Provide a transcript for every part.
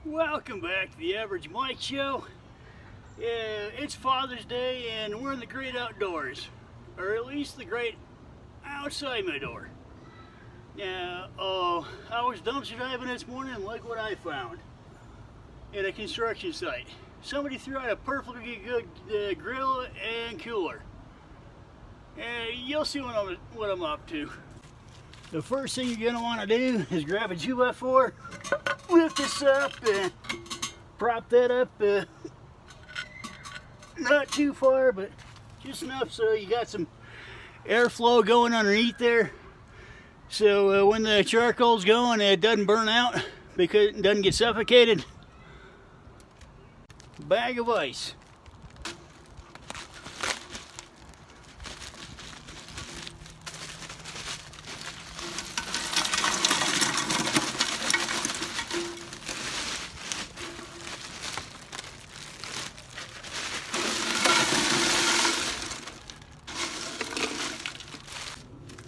Welcome back to the Average Mike Show. It's Father's Day and we're in the great outdoors, or at least the great outside my door. Now, I was dumpster diving this morning and look what I found at a construction site. Somebody threw out a perfectly good grill and cooler. And you'll see what I'm up to. The first thing you're gonna want to do is grab a 2x4, lift this up, and prop that up, not too far, but just enough so you got some airflow going underneath there. So when the charcoal's going, it doesn't burn out because it doesn't get suffocated. Bag of ice.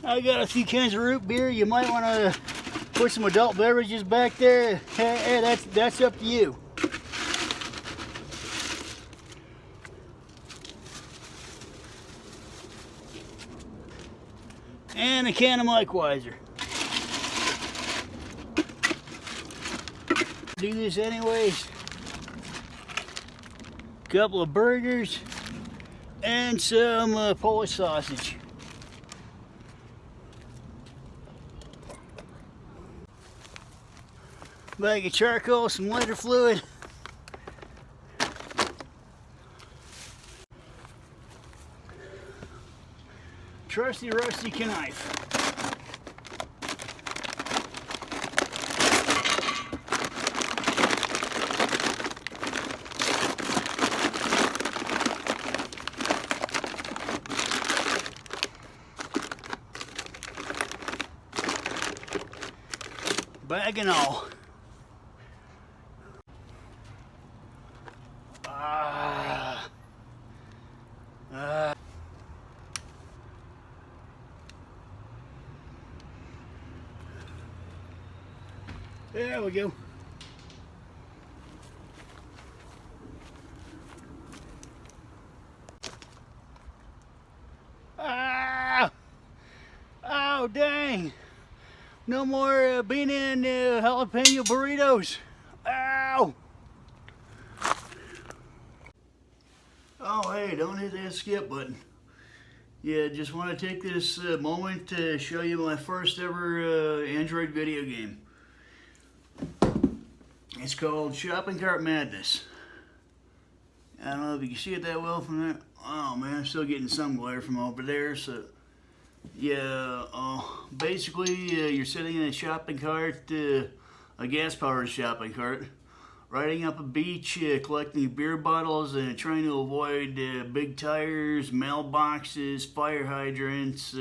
I got a few cans of root beer. You might want to put some adult beverages back there. Hey, that's up to you. And a can of Mike Weiser. Do this anyways. Couple of burgers and some Polish sausage. Bag of charcoal, some lighter fluid. Trusty rusty knife. Bag and all. There we go. Ah! Oh, dang. No more bean and jalapeno burritos. Ow! Oh, hey, don't hit that skip button. Yeah, just want to take this moment to show you my first ever Android video game. It's called Shopping Cart Madness. I don't know if you can see it that well from there. Oh man, I'm still getting some glare from over there. So, yeah, basically you're sitting in a shopping cart, a gas-powered shopping cart, riding up a beach, collecting beer bottles and trying to avoid big tires, mailboxes, fire hydrants,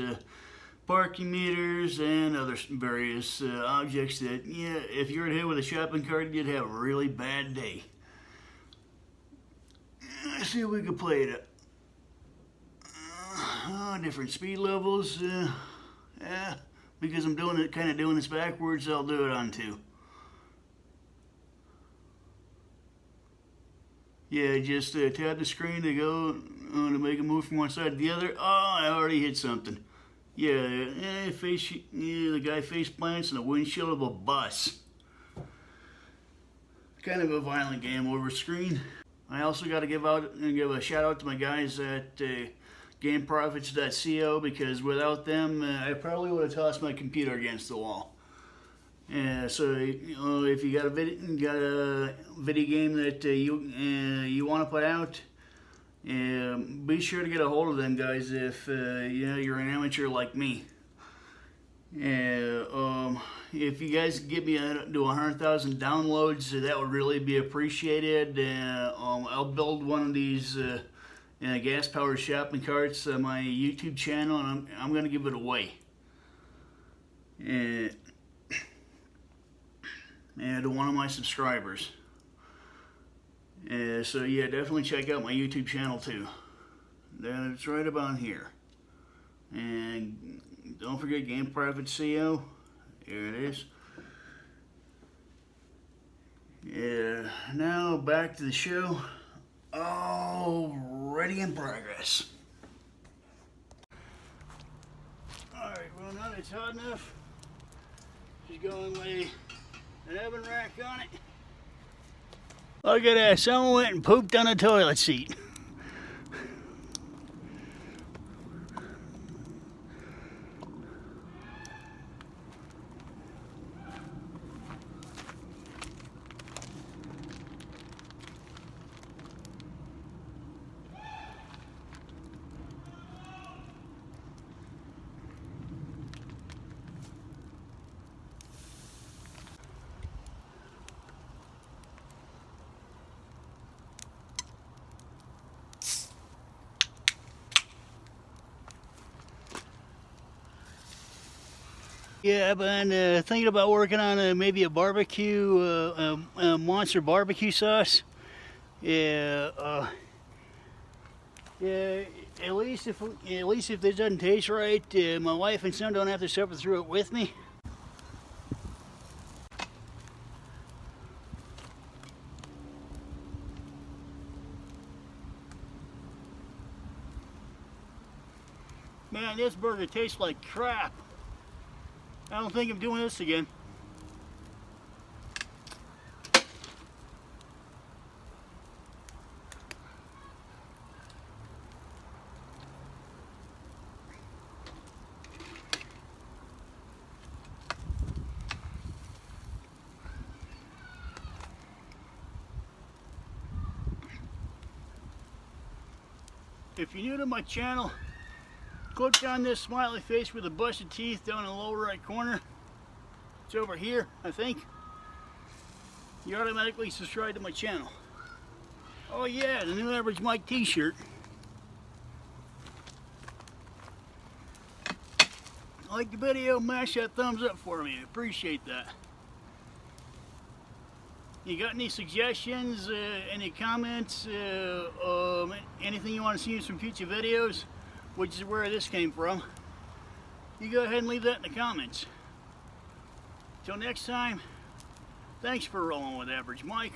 parking meters, and other various objects that, yeah, if you were hit with a shopping cart, you'd have a really bad day. Let's see if we can play it. Different speed levels. Yeah, because I'm kind of doing this backwards, I'll do it on 2. Yeah, just tap the screen to go to make a move from one side to the other. Oh, I already hit something. Yeah, the guy face plants in the windshield of a bus. Kind of a violent game over screen. I also got to give a shout out to my guys at GameProfits.co because without them, I probably would have tossed my computer against the wall. So if you got a video game that you want to put out, be sure to get a hold of them guys if you're an amateur like me. If you guys get me to 100,000 downloads, that would really be appreciated. I'll build one of these gas-powered shopping carts on my YouTube channel, and I'm going to give it away. And to one of my subscribers. So yeah, definitely check out my YouTube channel too. It's right about here. And don't forget GameProfits.co. Here it is. Yeah, now back to the show. Already in progress. Alright, well now that it's hot enough, just go and lay an oven rack on it. Look at that, someone went and pooped on a toilet seat. Yeah, I've been thinking about working on maybe a barbecue, monster barbecue sauce. Yeah, yeah. At least if this doesn't taste right, my wife and son don't have to suffer through it with me. Man, this burger tastes like crap. I don't think I'm doing this again. If you're new to my channel, click on this smiley face with the busted teeth down in the lower right corner. It's over here, I think. You automatically subscribe to my channel. Oh yeah, the new Average Mike t-shirt. Like the video, mash that thumbs up for me. I appreciate that. You got any suggestions, any comments, anything you want to see in some future videos, which is where this came from, you go ahead and leave that in the comments. Till next time, thanks for rolling with Average Mike.